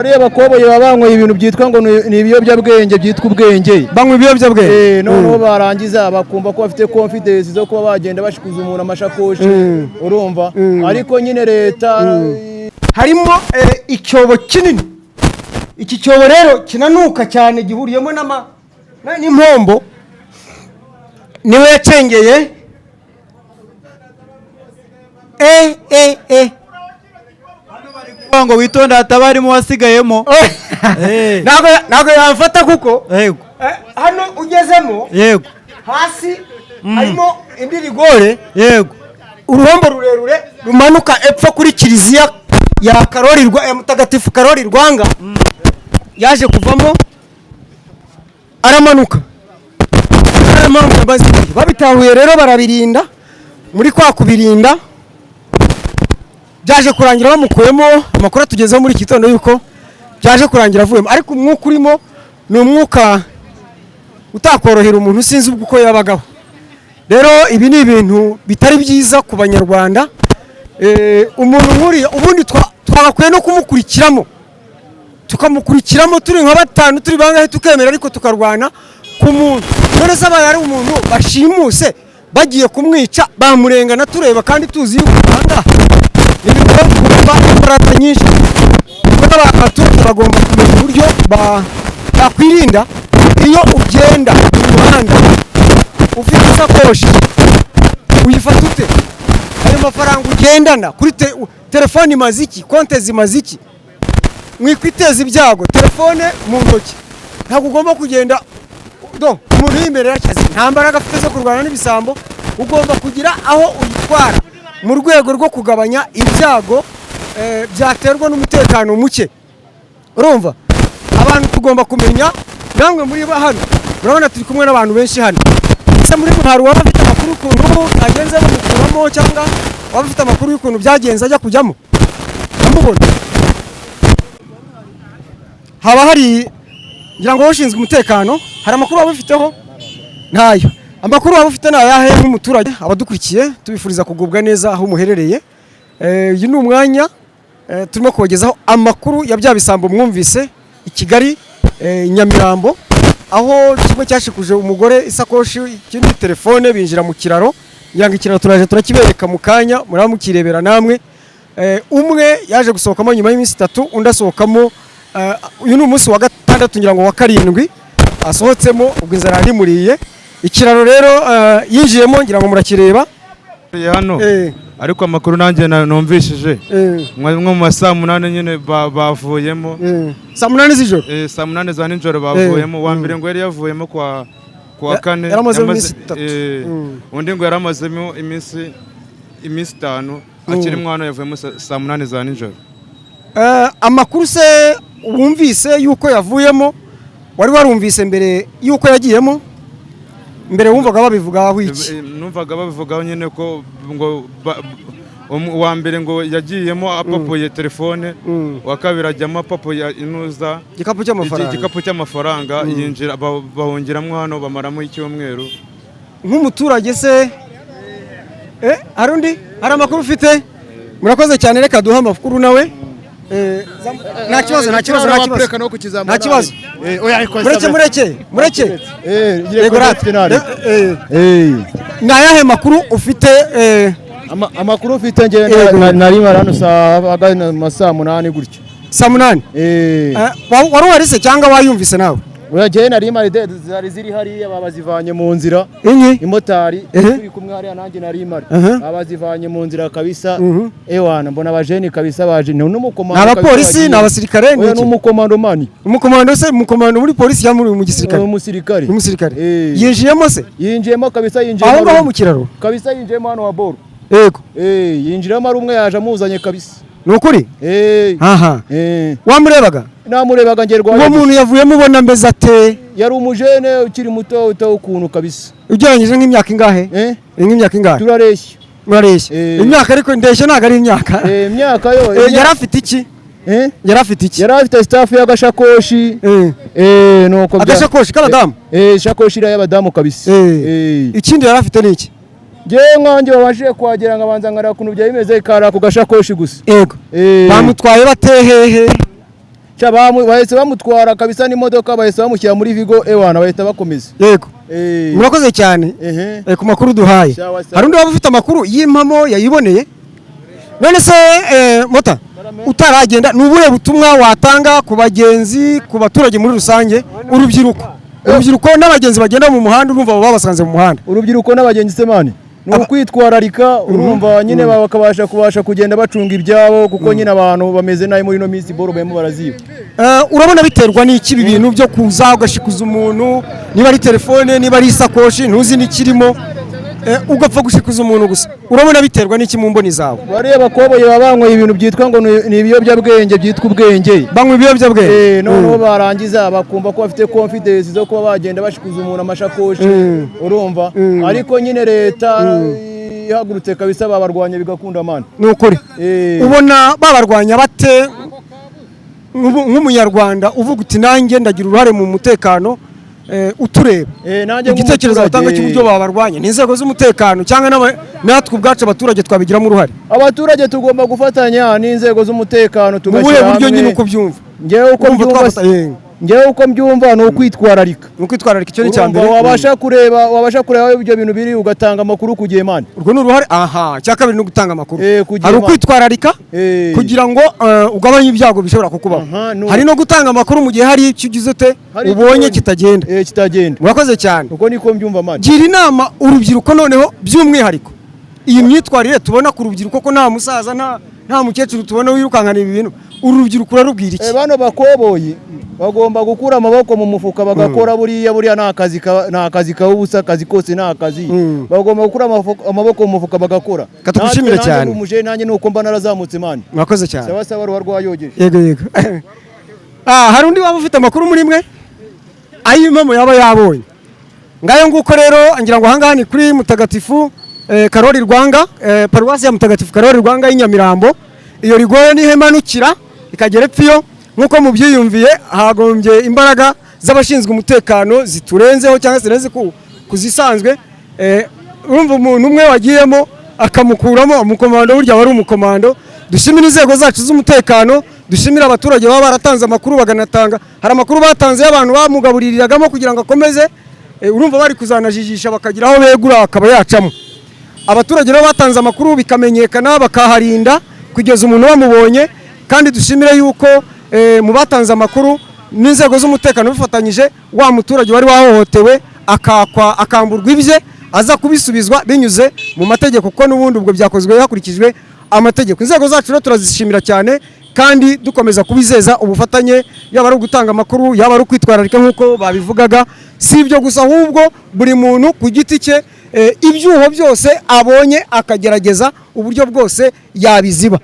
Ari abakoboye babanyweye ibintu byitwa ngo ni ibiyobyabwenge byitwa ubwenge. Banywa ibiyobyabwenge. Noneho barangiza bakumva ko bafite confidence zo kuba bagenda bashikuza umuntu amashakoshi. Urumva? Ariko nyine leta harimo icyobo kinini. Iki cyobo rero kinanuka cyane gihuriyemo n'impombo. Niwe yacengeye. ngo witonda hatabarimo wasigayemo. Nago yamfata kuko hano ugezemo yego hasi harimo indi rigore yego uruhombo rurerure rumanuka epfo kuri kiliziya ya Karoli ya Mutagatifu Karoli Rwanga yaje kuvamo aramanuka babitahuye rero barabirinda muri kwa kubirinda byaje kurangira bamukuyemo amakuru tugezeho muri kitondo yuko byaje kurangira avuyemo ariko umwuka urimo ni umwuka utakorohera umuntu sinzi uko yabagaho rero ibi ni ibintu bitari byiza ku banyarwanda umuntu nkuriya ubundi twagakwiye no kumukurikiramo tukamukurikiramo turi nka batanu turi bangahe tukemera ariko tukarwana ku muntu none se abaye ari umuntu bashimuse bagiye kumwica bamurengana tureba kandi tuzi yuko Rwanda ibintu imbaraga nyinshi abaturage bagomba kumenya uburyo bakwirinda iyo ugenda mu muhanda ufite isakoshi uyifata ute ayo mafaranga ugendana kuri telefone maziki konte zimaziki mwikwiteza ibyago telefone mu ntoki ntabwo ugomba kugenda umuntu y'imbere y'akazi nta mbaraga afite zo kurwana n'ibisambo ugomba kugira aho uyitwara mu rwego rwo kugabanya ibyago byaterwa n'umutekano muke urumva abantu tugomba kumenya namwe muri hano urabona turi kumwe n'abantu benshi hano ese muri hari waba afite amakuru y'ukuntu agenze bamukuramo cyangwa waba afite amakuru y'ukuntu byagenze ajya kujyamo amubona haba hari ngira ngo ushinzwe umutekano hari amakuru waba ufiteho ntayo amakuru waba ufite nayahe nk'umuturage abadukurikiye tubifuriza kugubwa neza aho muherereye uyu ni umwanya turimo kubagezaho amakuru ya bya bisambo mwumvise i Kigali Nyamirambo aho kimwe cyashikuje umugore isakoshi ikindi telefone binjira mu kiraro yanga ikiraro turaje turakibereka mu kanya muramukirebera namwe umwe yaje gusohokamo nyuma y'iminsi 3 undi asohokamo uyu ni umunsi wa gatandatu ngira ngo wa karindwi asohotsemo ubwo inzara yarimuriye ikiraro rero yinjiyemo ngira ngo murakireba hano ariko amakuru nanjye numvishije mwe mu masaa 8 nyine bavuyemo saa 8 z'ijoro saa 8 za nijoro bavuyemo wa mbere ngo yari yavuyemo kwa kane yaramaze iminsi 3 undi ngo yaramazemo iminsi 5 akiri mwana yavuyemo saa 8 za nijoro amakuru se wumvise yuko yavuyemo wari warumvise mbere yuko yagiyemo mbere wumvaga babivugaho iki numvaga babivugaho nyine ko ngo wa mbere ngo yagiyemo apapoye telefone wa kabiri ajyamo apapoye inuza igikapu cy'amafaranga yinjira bahongeramo hano bamaramo icyumweru nk'umuturage se hari amakuru ufite murakoze cyane reka duha amakuru nawe nta kibazo mureke yego nayahe makuru ufite amakuru ufite nge nari marano saa 8 gutyo saa 8 wari warise cyangwa wayumvise nawe Uragiye nari mari zari ziri hariya babazivanye mu nzira imotari turi kumwe hariya nanjye nari mari babazivanye mu nzira kabisa ewana mbona abajeni kabisa baje n'umukomando n'abapolisi n'abasirikare n'umukomando mani umukomando muri polisi ya muri mu gisirikare umusirikare yinjiyemo se yinjiyemo kabisa yinjiyemo aho mu kiraro kabisa yinjiyemo hano wa boro yego yinjiramo ari umwe yaje amuzanye kabisa nukuri aha wamurebaga namurebaga ngerwa uwo muntu yavuyemo ubona mbeze ate yari umujene ukiri muto ukuntu kabisa ugereranyije nk'imyaka ingahe nk'imyaka ingahe turareshya imyaka ariko ndeshya ntago ari imyaka imyaka yo yari afite iki yari afite staff y'agashakoshi nuko agashakoshi k'abadamu shakoshi y'abadamu kabisa ikindi yari afite ni iki Ngewe nkanjye babashije kuhagera ngabanza ngara kuntu bya bimeze kara ku gashakoshi gusa yego bamutwaye batehehe bahise bamutwara kabisa n'imodoka bahise bamushyira muri Vigo ewana bahita bakomeza. Yego. Murakoze cyane ku makuru duhaye. Hari undi waba ufite amakuru y'impamo yayiboneye? None se Mota utaragenda n'ubuhe butumwa watanga ku bagenzi ku baturage muri rusange urubyiruko n'abagenzi bagenda mu muhanda urumva babasanze mu muhanda? Urubyiruko n'abagenzi semani ni ukwitwararika urumva nyine bakabasha kugenda bacunga ibyabo kuko nyine abantu bameze nabi muri no minsi boro barimo baraziba. Urabona biterwa n'iki ibi bintu byo kuza ugashikuza umuntu niba ari telefone niba ari isakoshi ntuzi n'ikirimo ugapfa gushikuza umuntu gusa? Urabona biterwa n'iki mu mboni zawe? Bariya bakoboye babanyweye ibintu byitwa ngo ni ibiyobyabwenge byitwa ubwenge. Banywa ibiyobyabwenge noneho barangiza bakumva ko bafite confidence zo kuba bagenda bashikuza umuntu amashakoshi urumva ariko nyine leta ihagurutse kabisa babarwanya bigakunda mani. Nukuri ubona babarwanya bate nk'umunyarwanda uvuga uti nanjye ndagira uruhare mu mutekano utureba igitekerezo batanga cy'uburyo babarwanya n'inzego z'umutekano cyangwa natwe ubwacu abaturage twabigiramo uruhare? Abaturage tugomba gufatanya n'inzego z'umutekano tugashyira hamwe. Mu buryo nyine uko byumva? Ngewe uko mbyumva ni ukwitwararika. Icyo ni cyambere. Wabasha kureba ibyo bintu biri ugatanga amakuru ku gihe mani. Urwo ni uruhare. Cya kabiri no gutanga amakuru. Hari ukwitwararika kugira ngo ugabanye ibyago bishobora kukubaho. Hari no gutanga amakuru mu gihe hari icyo ugize ute ubonye kitagenda. Murakoze cyane. Uko niko mbyumva mani. Gira inama urubyiruko noneho by'umwihariko iyi myitwarire tubona ku rubyiruko ko nta musaza nta mukecuru tubona wirukankana ibi bintu urubyiruko urarubwira iki? Bano bakoboyi bagomba gukura amaboko mu mufuka bagakora buriya nta kazi kawubusa akazi kose nta kazi. Bagomba gukura amaboko mu mufuka bagakora. Katugushimire cyane. Nanjye nuko mba narazamutse mani. Mwakoze cyane. Sawa ruwa rwayogeje. Yego. Hari undi waba ufite amakuru muri mwe ay'impamo yaba yabonye? Ngayo nguko rero ngira ngo ahangaha ni kuri Mutagatifu Karoli Rwanga, paruwasi ya Mutagatifu Karoli Rwanga y'Inyamirambo. Iyo rigoye ni hemanukira ikagera epfiyo nkuko mubyiyumviye hagombye imbaraga z'abashinzwe umutekano ziturenzeho cyangwa zirenze kuzisanzwe. Urumva umuntu umwe wagiyemo akamukuramo umukomando burya wari umukomando. Dushimira inzego zacu z'umutekano, dushimira abaturage baba baratanze amakuru baganatanga. Hari amakuru batanze y'abantu bamugaburiragamo kugira ngo akomeze urumva bari kuzanajijisha bakagira aho begura akaba yacamo. Abaturage nabo batanze amakuru bikamenyekana bakaharinda kugeza umuntu bamubonye, kandi dushimire yuko mu batanze amakuru n'inzego z'umutekano bifatanyije wa muturage wari wahohotewe akamburwa ibye aza kubisubizwa binyuze mu mategeko kuko n'ubundi ubwo byakozwe hakurikijwe amategeko. Inzego zacu rero turazishimira cyane kandi dukomeza kubizeza ubufatanye yaba ari ugutanga amakuru yaba ari ukwitwararika nk'uko babivugaga. Si ibyo gusa ahubwo buri muntu ku giti cye ibyuho byose abonye akagerageza uburyo bwose yabiziba.